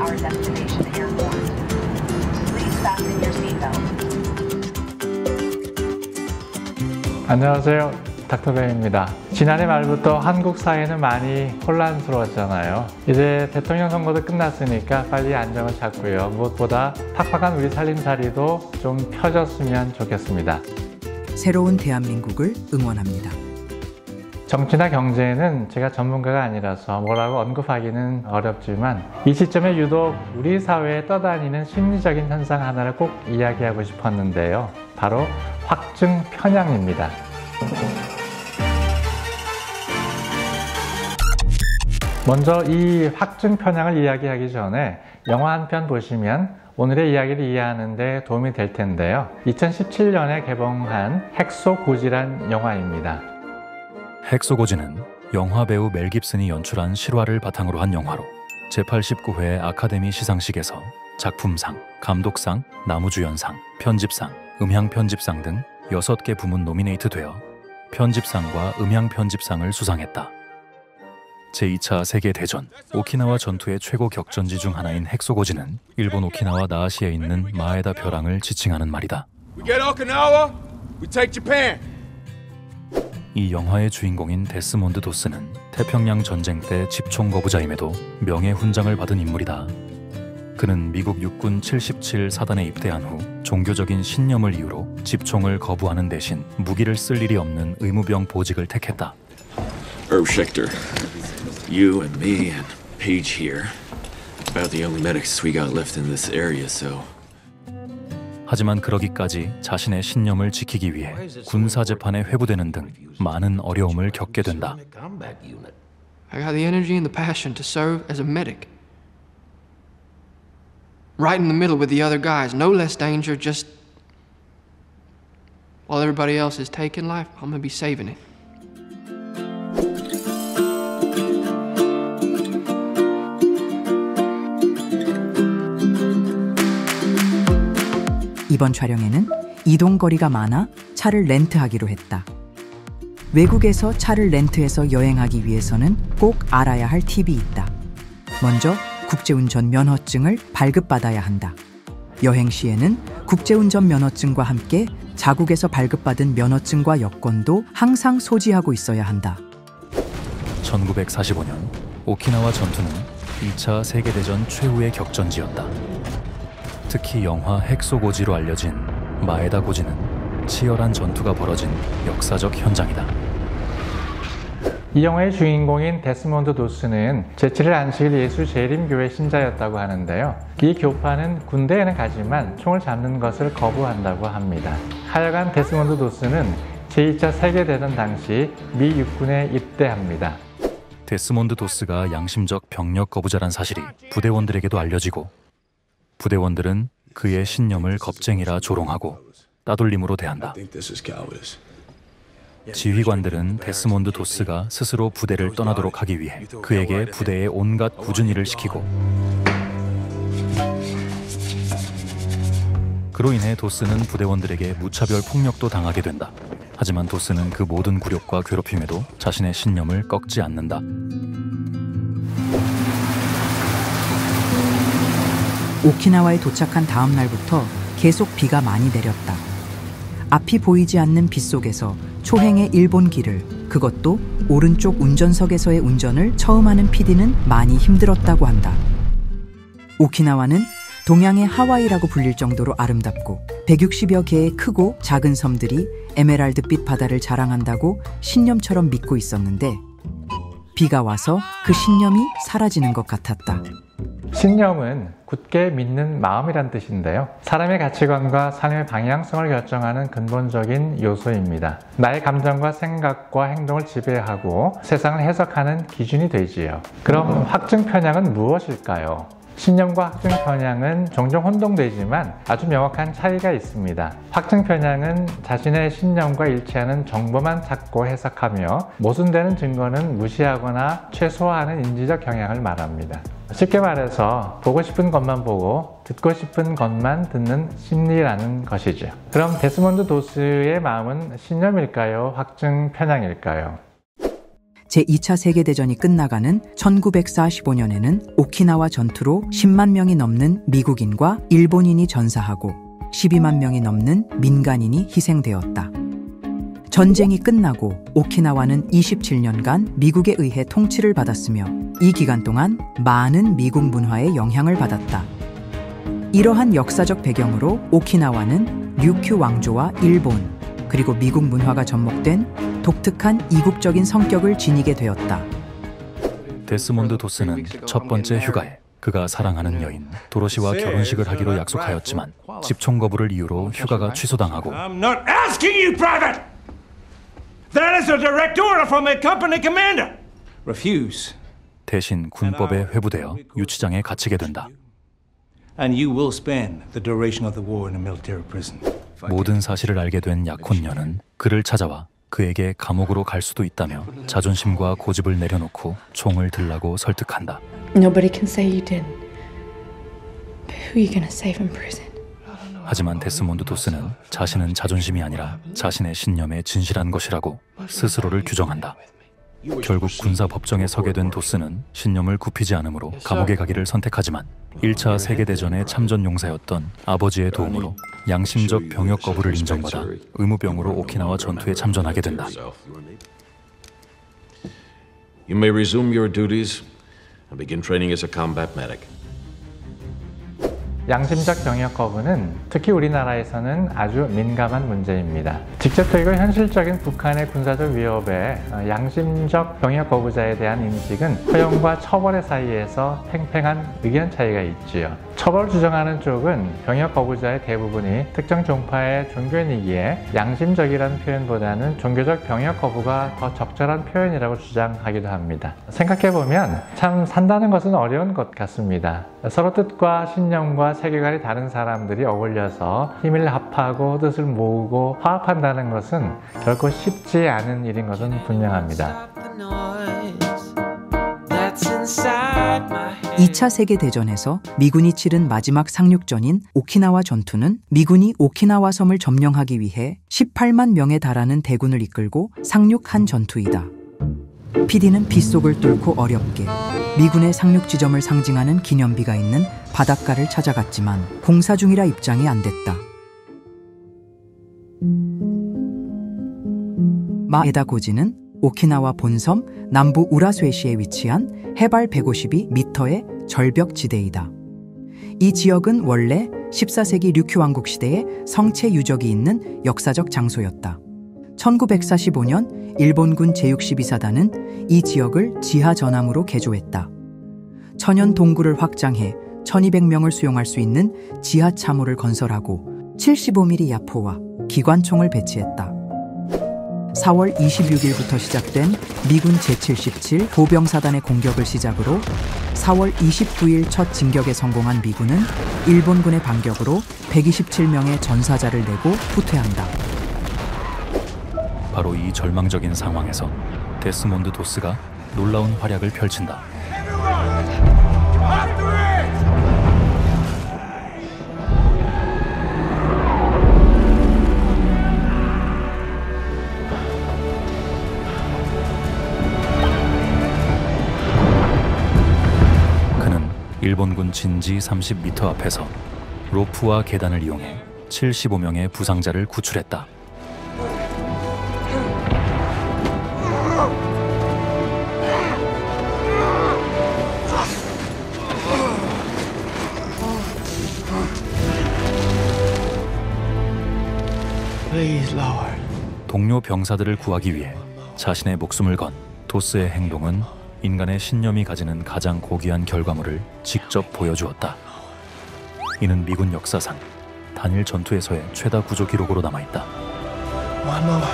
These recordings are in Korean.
our destination airport. Please fasten your seatbelt. 안녕하세요. 닥터벤입니다. 지난해 말부터 한국 사회는 많이 혼란스러웠잖아요. 이제 대통령 선거도 끝났으니까 빨리 안정을 찾고요. 무엇보다 팍팍한 우리 살림살이도 좀 펴졌으면 좋겠습니다. 새로운 대한민국을 응원합니다. 정치나 경제는 제가 전문가가 아니라서 뭐라고 언급하기는 어렵지만 이 시점에 유독 우리 사회에 떠다니는 심리적인 현상 하나를 꼭 이야기하고 싶었는데요. 바로 확증 편향입니다. 먼저 이 확증 편향을 이야기하기 전에 영화 한 편 보시면 오늘의 이야기를 이해하는 데 도움이 될 텐데요. 2017년에 개봉한 핵소고지란 영화입니다. 핵소고지는 영화 배우 멜 깁슨이 연출한 실화를 바탕으로 한 영화로 제89회 아카데미 시상식에서 작품상, 감독상, 나무주연상, 편집상, 음향편집상 등 6개 부문 노미네이트되어 편집상과 음향편집상을 수상했다. 제2차 세계대전, 오키나와 전투의 최고 격전지 중 하나인 핵소고지는 일본 오키나와 나하시에 있는 마에다 벼랑을 지칭하는 말이다. We get Okinawa, we take Japan. 이 영화의 주인공인 데스몬드 도스는 태평양 전쟁 때 집총 거부자임에도 명예훈장을 받은 인물이다. 그는 미국 육군 77 사단에 입대한 후 종교적인 신념을 이유로 집총을 거부하는 대신 무기를 쓸 일이 없는 의무병 보직을 택했다. Herb Schechter, you and me and Paige here, about the only medics we got left in this area, so. 하지만 그러기까지 자신의 신념을 지키기 위해 군사재판에 회부되는 등 많은 어려움을 겪게 된다. I got the energy and the passion to serve as a medic. Right in the middle with the other guys, no less danger, just while everybody else is taking life, I'm gonna be saving it. 이번 촬영에는 이동거리가 많아 차를 렌트하기로 했다. 외국에서 차를 렌트해서 여행하기 위해서는 꼭 알아야 할 팁이 있다. 먼저 국제운전 면허증을 발급받아야 한다. 여행 시에는 국제운전 면허증과 함께 자국에서 발급받은 면허증과 여권도 항상 소지하고 있어야 한다. 1945년 오키나와 전투는 2차 세계대전 최후의 격전지였다. 특히 영화 핵소고지로 알려진 마에다 고지는 치열한 전투가 벌어진 역사적 현장이다. 이 영화의 주인공인 데스몬드 도스는 제7일 안식일 예수 재림교회 신자였다고 하는데요. 이 교파는 군대에는 가지만 총을 잡는 것을 거부한다고 합니다. 하여간 데스몬드 도스는 제2차 세계대전 당시 미 육군에 입대합니다. 데스몬드 도스가 양심적 병력 거부자란 사실이 부대원들에게도 알려지고 부대원들은 그의 신념을 겁쟁이라 조롱하고 따돌림으로 대한다. 지휘관들은 데스몬드 도스가 스스로 부대를 떠나도록 하기 위해 그에게 부대의 온갖 굳은 일을 시키고 그로 인해 도스는 부대원들에게 무차별 폭력도 당하게 된다. 하지만 도스는 그 모든 굴욕과 괴롭힘에도 자신의 신념을 꺾지 않는다. 오키나와에 도착한 다음 날부터 계속 비가 많이 내렸다. 앞이 보이지 않는 빗속에서 초행의 일본 길을, 그것도 오른쪽 운전석에서의 운전을 처음 하는 PD는 많이 힘들었다고 한다. 오키나와는 동양의 하와이라고 불릴 정도로 아름답고 160여 개의 크고 작은 섬들이 에메랄드빛 바다를 자랑한다고 신념처럼 믿고 있었는데 비가 와서 그 신념이 사라지는 것 같았다. 신념은 굳게 믿는 마음이란 뜻인데요. 사람의 가치관과 삶의 방향성을 결정하는 근본적인 요소입니다. 나의 감정과 생각과 행동을 지배하고 세상을 해석하는 기준이 되지요. 그럼 확증 편향은 무엇일까요? 신념과 확증 편향은 종종 혼동되지만 아주 명확한 차이가 있습니다. 확증 편향은 자신의 신념과 일치하는 정보만 찾고 해석하며 모순되는 증거는 무시하거나 최소화하는 인지적 경향을 말합니다. 쉽게 말해서 보고 싶은 것만 보고 듣고 싶은 것만 듣는 심리라는 것이죠. 그럼 데스몬드 도스의 마음은 신념일까요? 확증 편향일까요? 제2차 세계대전이 끝나가는 1945년에는 오키나와 전투로 10만 명이 넘는 미국인과 일본인이 전사하고 12만 명이 넘는 민간인이 희생되었다. 전쟁이 끝나고 오키나와는 27년간 미국에 의해 통치를 받았으며 이 기간 동안 많은 미국 문화의 영향을 받았다. 이러한 역사적 배경으로 오키나와는 류큐 왕조와 일본, 그리고 미국 문화가 접목된 독특한 이국적인 성격을 지니게 되었다. 데스몬드 도스는 첫 번째 휴가에 그가 사랑하는 여인 도로시와 결혼식을 하기로 약속하였지만 집총 거부를 이유로 휴가가 취소당하고 I'm not asking you, Private! That is a direct order from a company commander! Refuse. 대신 군법에 회부되어 유치장에 갇히게 된다. And you will spend the duration of the war in a military prison. 모든 사실을 알게 된 약혼녀는 그를 찾아와 그에게 감옥으로 갈 수도 있다며 자존심과 고집을 내려놓고 총을 들라고 설득한다. Nobody can say you didn't. But who are you gonna save in prison? 하지만 데스몬드 도스는 자신은 자존심이 아니라 자신의 신념에 진실한 것이라고 스스로를 규정한다. 결국 군사법정에 서게 된 도스는 신념을 굽히지 않으므로 감옥에 가기를 선택하지만 1차 세계대전의 참전용사였던 아버지의 도움으로 양심적 병역 거부를 인정받아 의무병으로 오키나와 전투에 참전하게 된다. You may resume your duties and begin training as a combat medic. 양심적 병역 거부는 특히 우리나라에서는 아주 민감한 문제입니다. 직접적이고 현실적인 북한의 군사적 위협에 양심적 병역 거부자에 대한 인식은 허용과 처벌의 사이에서 팽팽한 의견 차이가 있지요. 처벌을 주장하는 쪽은 병역 거부자의 대부분이 특정 종파의 종교인이기에 양심적이라는 표현보다는 종교적 병역 거부가 더 적절한 표현이라고 주장하기도 합니다. 생각해보면 참 산다는 것은 어려운 것 같습니다. 서로 뜻과 신념과 세계관이 다른 사람들이 어울려서 힘을 합하고 뜻을 모으고 화합한다는 것은 결코 쉽지 않은 일인 것은 분명합니다. 2차 세계대전에서 미군이 치른 마지막 상륙전인 오키나와 전투는 미군이 오키나와 섬을 점령하기 위해 18만 명에 달하는 대군을 이끌고 상륙한 전투이다. PD는 빗속을 뚫고 어렵게 미군의 상륙 지점을 상징하는 기념비가 있는 바닷가를 찾아갔지만 공사 중이라 입장이 안 됐다. 마에다 고지는 오키나와 본섬 남부 우라쇠시에 위치한 해발 152m의 절벽 지대이다. 이 지역은 원래 14세기 류큐 왕국 시대의 성체 유적이 있는 역사적 장소였다. 1945년 일본군 제62사단은 이 지역을 지하 전함으로 개조했다. 천연 동굴을 확장해 1200명을 수용할 수 있는 지하 참호를 건설하고 75mm 야포와 기관총을 배치했다. 4월 26일부터 시작된 미군 제77 보병사단의 공격을 시작으로 4월 29일 첫 진격에 성공한 미군은 일본군의 반격으로 127명의 전사자를 내고 후퇴한다. 바로 이 절망적인 상황에서 데스몬드 도스가 놀라운 활약을 펼친다. 그는 일본군 진지 30m 앞에서 로프와 계단을 이용해 75명의 부상자를 구출했다. 동료 병사들을 구하기 위해 자신의 목숨을 건 도스의 행동은 인간의 신념이 가지는 가장 고귀한 결과물을 직접 보여주었다. 이는 미군 역사상 단일 전투에서의 최다 구조 기록으로 남아있다. One more.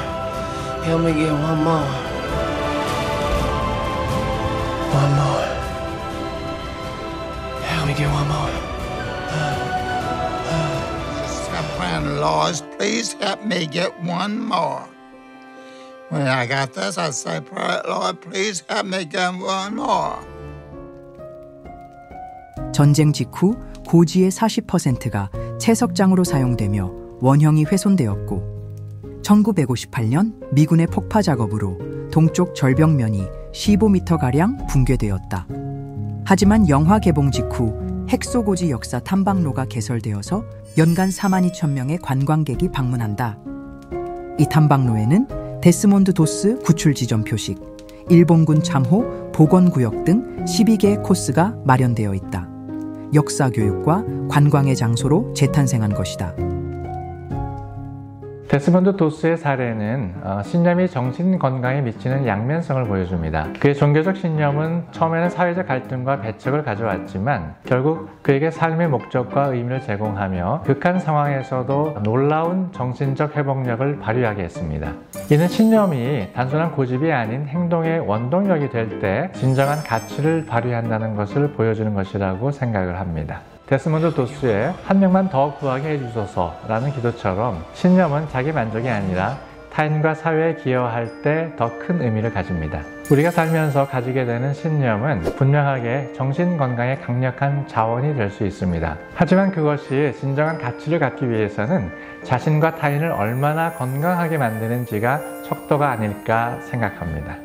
Help me get one more. One more. Help me get one more. Soprano Lords, please help me get one more. When I got this, I say, Lord, please help me get one more. 전쟁 직후 고지의 40%가 채석장으로 사용되며 원형이 훼손되었고 1958년 미군의 폭파 작업으로 동쪽 절벽면이 15m가량 붕괴되었다. 하지만 영화 개봉 직후 헥소고지 역사 탐방로가 개설되어서 연간 42,000명의 관광객이 방문한다. 이 탐방로에는 데스몬드 도스 구출 지점 표식, 일본군 참호 복원구역 등 12개의 코스가 마련되어 있다. 역사 교육과 관광의 장소로 재탄생한 것이다. 데스몬드 도스의 사례는 신념이 정신 건강에 미치는 양면성을 보여줍니다. 그의 종교적 신념은 처음에는 사회적 갈등과 배척을 가져왔지만 결국 그에게 삶의 목적과 의미를 제공하며 극한 상황에서도 놀라운 정신적 회복력을 발휘하게 했습니다. 이는 신념이 단순한 고집이 아닌 행동의 원동력이 될 때 진정한 가치를 발휘한다는 것을 보여주는 것이라고 생각을 합니다. 데스몬드 도스의 한 명만 더 구하게 해주소서 라는 기도처럼 신념은 자기 만족이 아니라 타인과 사회에 기여할 때 더 큰 의미를 가집니다. 우리가 살면서 가지게 되는 신념은 분명하게 정신건강에 강력한 자원이 될 수 있습니다. 하지만 그것이 진정한 가치를 갖기 위해서는 자신과 타인을 얼마나 건강하게 만드는지가 척도가 아닐까 생각합니다.